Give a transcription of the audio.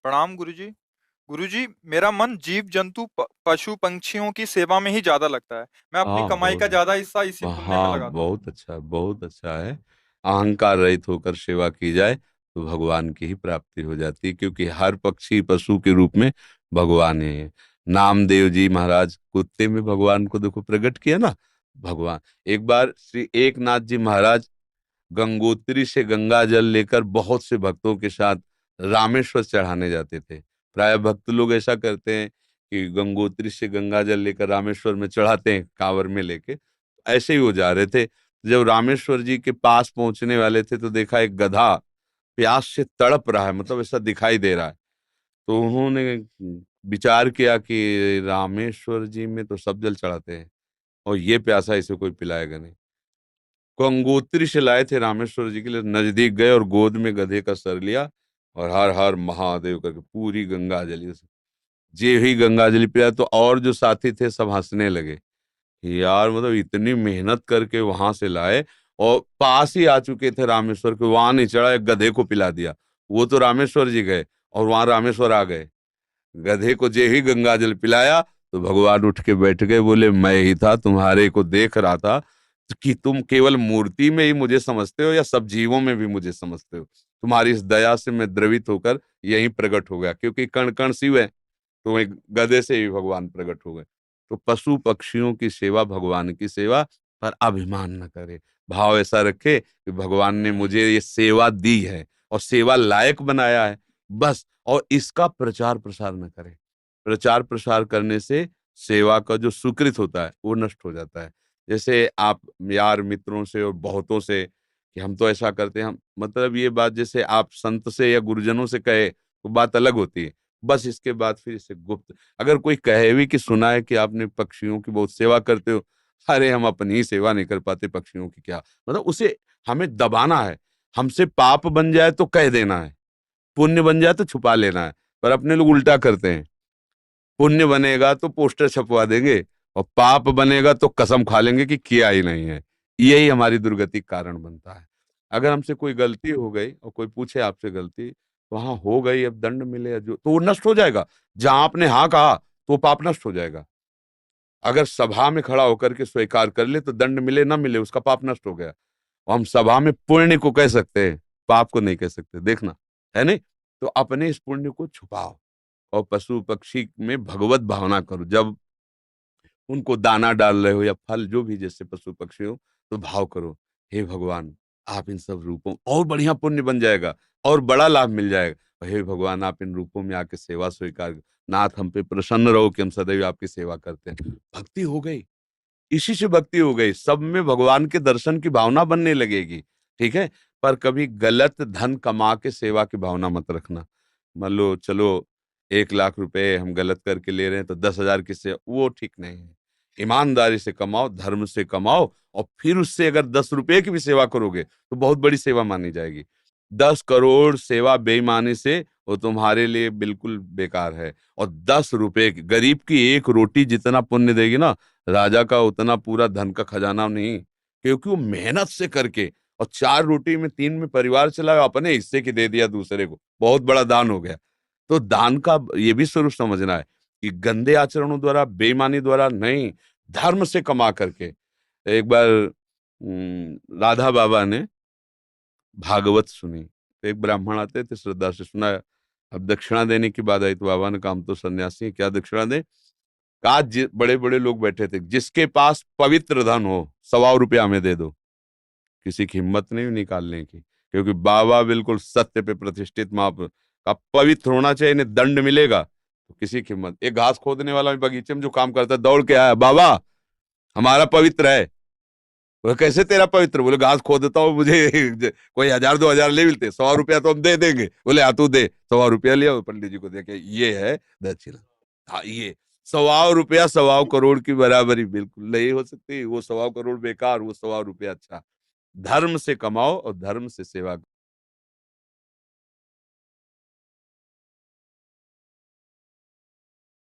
प्रणाम गुरुजी। गुरुजी, मेरा मन जीव जंतु पशु पंछियों की सेवा में ही ज्यादा लगता है। मैं अपनी हाँ, कमाई का ज्यादा हिस्सा इसी पुण्य में हाँ, लगाता हूँ। बहुत अच्छा है। अहंकार रहित होकर सेवा की जाए तो भगवान की ही प्राप्ति हो जाती है, क्योंकि हर पक्षी पशु के रूप में भगवान ही है। नामदेव जी महाराज कुत्ते में भगवान को देखो प्रकट किया ना। भगवान एक बार श्री एकनाथ जी महाराज गंगोत्री से गंगा जल लेकर बहुत से भक्तों के साथ रामेश्वर चढ़ाने जाते थे। प्राय भक्त लोग ऐसा करते हैं कि गंगोत्री से गंगा जल लेकर रामेश्वर में चढ़ाते हैं कांवर में लेके। ऐसे ही वो जा रहे थे। जब रामेश्वर जी के पास पहुंचने वाले थे तो देखा एक गधा प्यास से तड़प रहा है, मतलब ऐसा दिखाई दे रहा है। तो उन्होंने विचार किया कि रामेश्वर जी में तो सब जल चढ़ाते हैं और ये प्यासा इसे कोई पिलाएगा नहीं। गंगोत्री से लाए थे रामेश्वर जी के लिए, नजदीक गए और गोद में गधे का सर लिया और हर हर महादेव करके पूरी गंगा जली उसे। जे ही गंगा जली पिया तो और जो साथी थे सब हंसने लगे कि यार मतलब इतनी मेहनत करके वहां से लाए और पास ही आ चुके थे रामेश्वर के, वहां नहीं चढ़ा, एक गधे को पिला दिया। वो तो रामेश्वर जी गए और वहां रामेश्वर आ गए। गधे को जे ही गंगा जल पिलाया तो भगवान उठ के बैठ गए, बोले मैं ही था, तुम्हारे को देख रहा था कि तुम केवल मूर्ति में ही मुझे समझते हो या सब जीवों में भी मुझे समझते हो। तुम्हारी इस दया से मैं द्रवित होकर यहीं प्रकट हो गया, क्योंकि कण कण शिव है। तो वही गधे से ही भगवान प्रकट हो गए। तो पशु पक्षियों की सेवा भगवान की सेवा, पर अभिमान न करे। भाव ऐसा रखे कि भगवान ने मुझे ये सेवा दी है और सेवा लायक बनाया है, बस। और इसका प्रचार प्रसार न करे। प्रचार प्रसार करने से सेवा का जो सुकृत होता है वो नष्ट हो जाता है। जैसे आप यार मित्रों से और बहुतों से कि हम तो ऐसा करते हैं, हम मतलब ये बात जैसे आप संत से या गुरुजनों से कहे तो बात अलग होती है। बस इसके बाद फिर इसे गुप्त अगर कोई कहे भी कि सुना है कि आपने पक्षियों की बहुत सेवा करते हो, अरे हम अपनी ही सेवा नहीं कर पाते, पक्षियों की क्या। मतलब उसे हमें दबाना है। हमसे पाप बन जाए तो कह देना है, पुण्य बन जाए तो छुपा लेना है। पर अपने लोग उल्टा करते हैं। पुण्य बनेगा तो पोस्टर छपवा देंगे और पाप बनेगा तो कसम खा लेंगे कि किया ही नहीं है। यही हमारी दुर्गति का कारण बनता है। अगर हमसे कोई गलती हो गई और कोई पूछे आपसे गलती, वहां हो गई, अब दंड मिले या जो, तो वो नष्ट हो जाएगा। जहां आपने हाँ कहा तो पाप नष्ट हो जाएगा। अगर सभा में खड़ा होकर के स्वीकार कर ले तो दंड मिले ना मिले उसका पाप नष्ट हो गया। और हम सभा में पुण्य को कह सकते हैं, पाप को नहीं कह सकते, देखना है नहीं। तो अपने इस पुण्य को छुपाओ और पशु पक्षी में भगवत भावना करो। जब उनको दाना डाल रहे हो या फल जो भी, जैसे पशु पक्षी हो, तो भाव करो, हे भगवान आप इन सब रूपों और बढ़िया पुण्य बन जाएगा और बड़ा लाभ मिल जाएगा। और हे भगवान आप इन रूपों में आके सेवा स्वीकार नाथ हम पे प्रसन्न रहो कि हम सदैव आपकी सेवा करते हैं। भक्ति हो गई, इसी से भक्ति हो गई, सब में भगवान के दर्शन की भावना बनने लगेगी। ठीक है। पर कभी गलत धन कमा के सेवा की भावना मत रखना। मान लो चलो 1 लाख रुपए हम गलत करके ले रहे हैं तो 10,000 की सेवा, वो ठीक नहीं है। ईमानदारी से कमाओ, धर्म से कमाओ और फिर उससे अगर 10 रुपए की भी सेवा करोगे तो बहुत बड़ी सेवा मानी जाएगी। 10 करोड़ सेवा बेईमानी से वो तुम्हारे लिए बिल्कुल बेकार है। और 10 रुपए की गरीब की एक रोटी जितना पुण्य देगी ना, राजा का उतना पूरा धन का खजाना नहीं। क्योंकि वो मेहनत से करके और 4 रोटी में 3 में परिवार चलाया, अपने हिस्से की दे दिया दूसरे को, बहुत बड़ा दान हो गया। तो दान का ये भी स्वरूप समझना है कि गंदे आचरणों द्वारा, बेईमानी द्वारा नहीं, धर्म से कमा करके। एक बार राधा बाबा ने भागवत सुनी तो एक ब्राह्मण आते थे, श्रद्धा से सुना। अब दक्षिणा देने की बात आई तो बाबा ने कहा हम तो सन्यासी हैं, क्या दक्षिणा दें। कहा बड़े बड़े लोग बैठे थे, जिसके पास पवित्र धन हो 125 हमें दे दो। किसी की हिम्मत नहीं निकालने की, क्योंकि बाबा बिल्कुल सत्य पे प्रतिष्ठित महापुरुष का पवित्र होना चाहिए, नहीं दंड मिलेगा। तो किसी की हिम्मत, एक घास खोदने वाला बगीचे में जो काम करता है दौड़ के आया, बाबा हमारा पवित्र है। बोले कैसे तेरा पवित्र? बोले घास खोदता हूँ, मुझे कोई 1,000 2,000 ले मिलते, 100 रुपया तो हम दे देंगे। बोले हाँ तू दे। 100 रुपया लिया, पंडित जी को दे के, ये है दक्षिणा। हाँ ये 125 125 करोड़ की बराबरी बिल्कुल नहीं हो सकती। वो 125 करोड़ बेकार, वो 125 रुपया अच्छा। धर्म से कमाओ और धर्म से सेवा